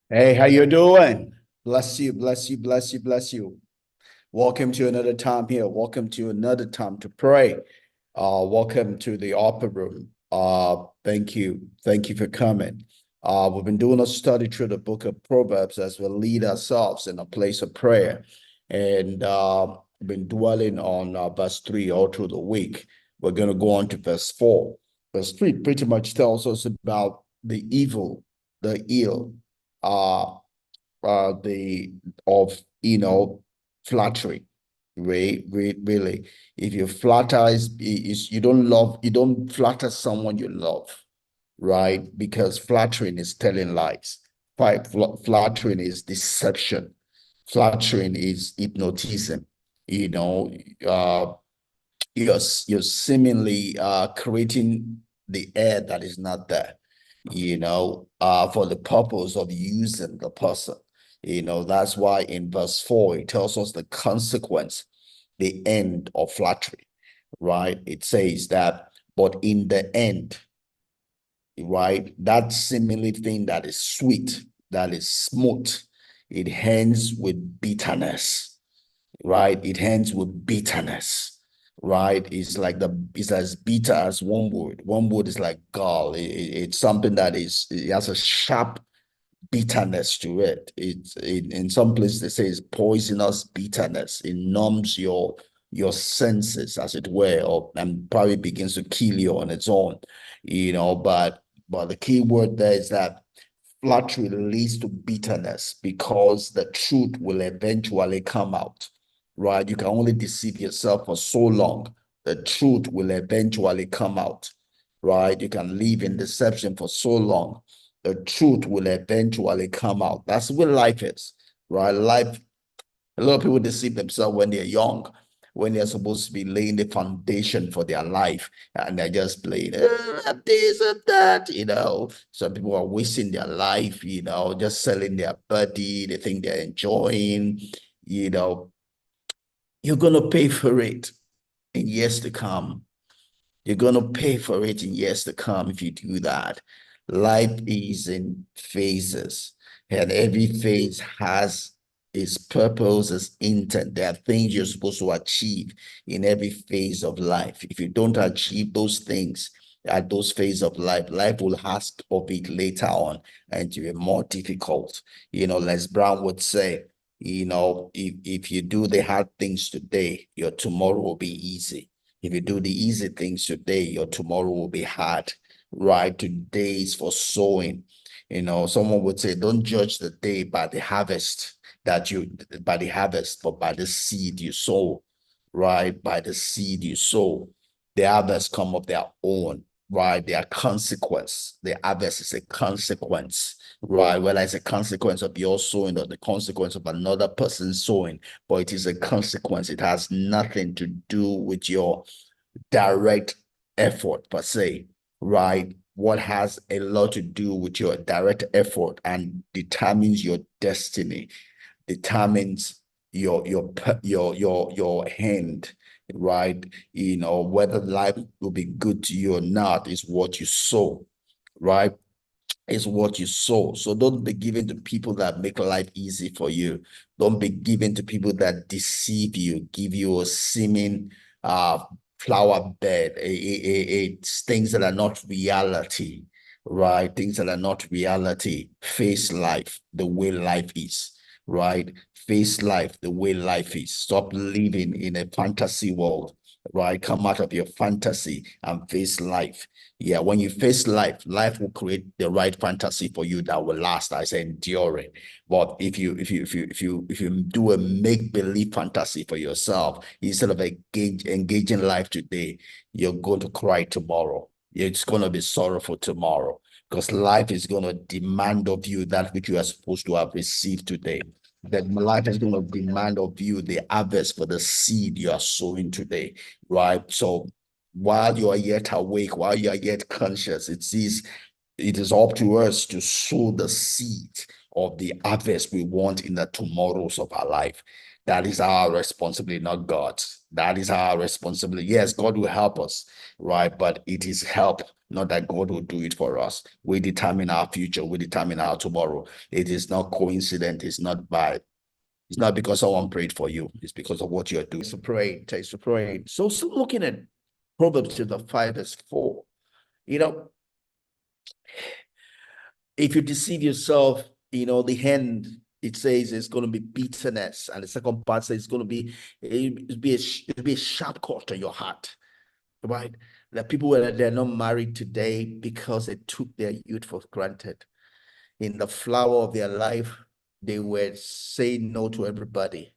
Hey, how you doing? Bless you, bless you, bless you, bless you. Welcome to another time here. Welcome to another time to pray. Welcome to the upper room. Thank you. Thank you for coming. We've been doing a study through the book of Proverbs as we lead ourselves in a place of prayer. And we've been dwelling on verse 3 all through the week. We're going to go on to verse 4. Verse 3 pretty much tells us about the evil, the ill, uh, the of flattery. Really, if you flatter is you don't love, you don't flatter someone you love, right? Because flattering is telling lies. Flattering is deception. Flattering is hypnotism. You know, uh, you're seemingly creating the air that is not there, for the purpose of using the person. That's why in verse 4 it tells us the consequence, the end of flattery, right? It says that, but in the end, right, that seemingly thing that is sweet, that is smooth, it ends with bitterness, right? It ends with bitterness, right? It's as bitter as wormwood. Wormwood is like gall. It's something that it has a sharp bitterness to it. In some places they say it's poisonous bitterness. It numbs your senses, as it were, and probably begins to kill you on its own. But the key word there is that flattery leads to bitterness because the truth will eventually come out, right? You can only deceive yourself for so long. The truth will eventually come out, right? You can live in deception for so long. The truth will eventually come out. That's what life is, right? Life, a lot of people deceive themselves when they're young, when they're supposed to be laying the foundation for their life, and they're just playing this and that. Some people are wasting their life, just selling their body. They think they're enjoying. You know, you're gonna pay for it in years to come. You're going to pay for it in years to come if you do that. Life is in phases, and every phase has its purpose, its intent. There are things you're supposed to achieve in every phase of life. If you don't achieve those things at those phases of life, life will ask of it later on, and to be more difficult. Les Brown would say, if you do the hard things today, your tomorrow will be easy. If you do the easy things today, your tomorrow will be hard, right? Today is for sowing. Someone would say, don't judge the day by the harvest by the harvest, but by the seed you sow, right? By the seed you sow. The harvest come of their own, right? Their consequence. The harvest is a consequence, right? Whether it's a consequence of your sowing or the consequence of another person's sowing, but it is a consequence. It has nothing to do with your direct effort per se, right? What has a lot to do with your direct effort and determines your destiny, determines your hand, right? Whether life will be good to you or not is what you sow, right? Is what you sow. So don't be given to people that make life easy for you. Don't be given to people that deceive you, give you a seeming flower bed, things that are not reality, right? Things that are not reality. Face life the way life is, right? Face life the way life is. Stop living in a fantasy world, right? Come out of your fantasy and face life. Yeah, when you face life, life will create the right fantasy for you that will last. I say enduring. But if you do a make-believe fantasy for yourself instead of engaging life today, you're going to cry tomorrow. It's going to be sorrowful tomorrow because life is going to demand of you that which you are supposed to have received today. That life is going to demand of you the harvest for the seed you are sowing today, right? So while you are yet awake, while you are yet conscious, it is up to us to sow the seed of the harvest we want in the tomorrows of our life. That is our responsibility, not God's. That is our responsibility. Yes, God will help us, right? But it is help, not that God will do it for us. We determine our future. We determine our tomorrow. It is not coincident. It's not by. It's not because someone prayed for you. It's because of what you're doing. So praying, takes to praying. So still looking at Proverbs chapter 5, verse 4. You know, if you deceive yourself, the end, it says it's going to be bitterness, and the second part says it's going to be it'll be a sharp cut to your heart, right? The people they're not married today because they took their youth for granted. In the flower of their life, they were saying no to everybody,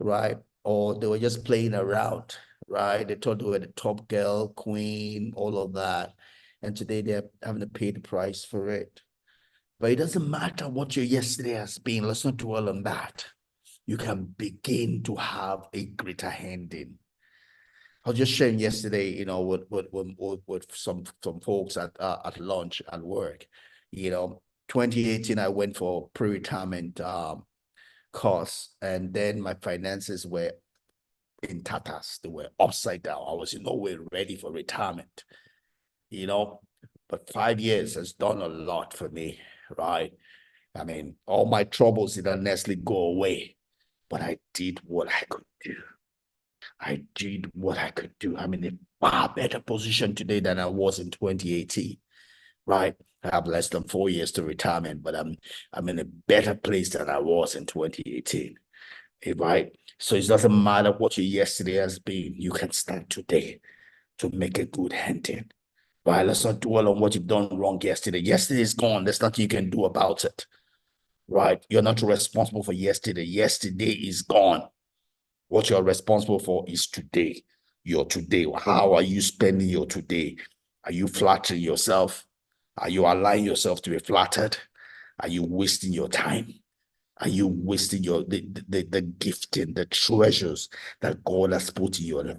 right? Or they were just playing around, right? They thought they were the top girl, queen, all of that, and today they're having to pay the price for it. But it doesn't matter what your yesterday has been. Let's not dwell on that. You can begin to have a greater handing. I was just sharing yesterday, with some folks at lunch at work. 2018, I went for pre-retirement course, and then my finances were in tatters. They were upside down. I was in no way ready for retirement. But 5 years has done a lot for me, right? I mean, all my troubles didn't necessarily go away, but I did what I could do. I did what I could do. I'm in a far better position today than I was in 2018, right? I have less than 4 years to retirement, but I'm in a better place than I was in 2018, right? So it doesn't matter what your yesterday has been. You can start today to make a good ending, right? Let's not dwell on what you've done wrong yesterday. Yesterday is gone. There's nothing you can do about it, right? You're not responsible for yesterday. Yesterday is gone. What you're responsible for is today. Your today. How are you spending your today? Are you flattering yourself? Are you allowing yourself to be flattered? Are you wasting your time? Are you wasting the gifting, the treasures that God has put in your life?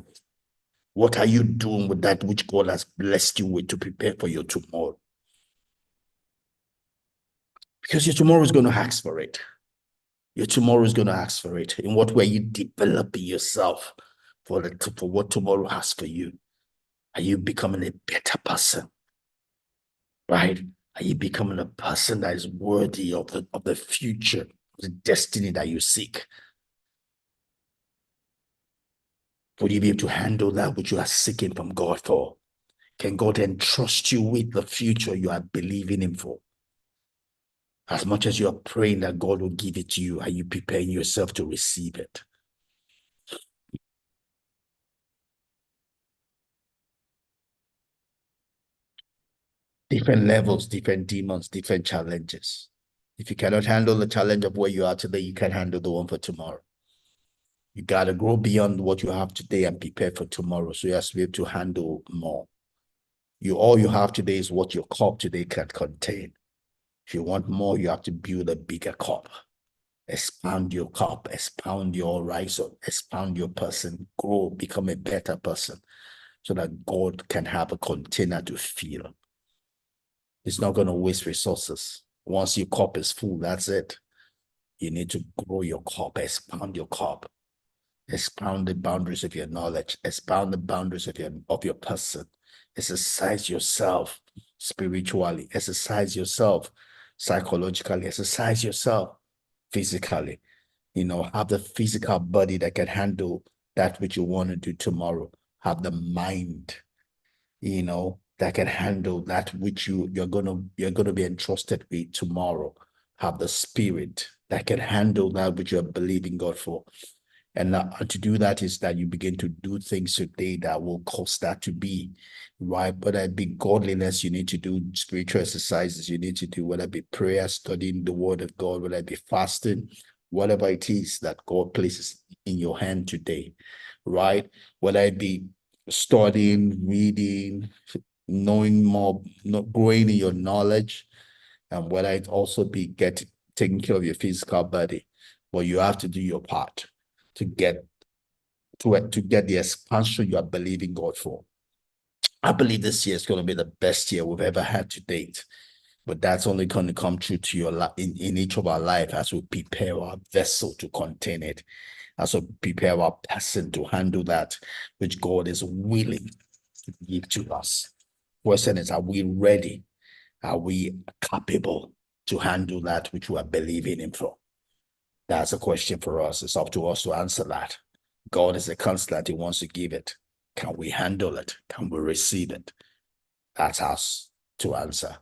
What are you doing with that which God has blessed you with to prepare for your tomorrow? Because your tomorrow is going to ask for it. Your tomorrow is going to ask for it. In what way are you developing yourself for what tomorrow has for you? Are you becoming a better person? Right? Are you becoming a person that is worthy of the future, the destiny that you seek? Will you be able to handle that which you are seeking from God for? Can God entrust you with the future you are believing Him for? As much as you are praying that God will give it to you, are you preparing yourself to receive it? Different levels, different demons, different challenges. If you cannot handle the challenge of where you are today, you can handle the one for tomorrow. You got to grow beyond what you have today and prepare for tomorrow. So you have to be able to handle more. All you have today is what your cup today can contain. If you want more, you have to build a bigger cup. Expand your cup, expand your horizon, expand your person, grow, become a better person so that God can have a container to fill. It's not going to waste resources. Once your cup is full, that's it. You need to grow your cup, expand your cup, expand the boundaries of your knowledge, expand the boundaries of your person. Exercise yourself spiritually, exercise yourself psychologically, exercise yourself physically. Have the physical body that can handle that which you want to do tomorrow. Have the mind, that can handle that which you're gonna be entrusted with tomorrow. Have the spirit that can handle that which you're believing God for. And to do that is that you begin to do things today that will cause that to be, right? Whether it be godliness, you need to do spiritual exercises, you need to do, whether it be prayer, studying the word of God, whether it be fasting, whatever it is that God places in your hand today, right? Whether it be studying, reading, knowing more, growing in your knowledge, and whether it also be taking care of your physical body. But you have to do your part to get the expansion you are believing God for. I believe this year is going to be the best year we've ever had to date. But that's only going to come true to your life in each of our life as we prepare our vessel to contain it. as we prepare our person to handle that which God is willing to give to us. Question is, are we ready? Are we capable to handle that which we are believing Him for? That's a question for us. It's up to us to answer that. God is a constant. He wants to give it. Can we handle it? Can we receive it? That's us to answer.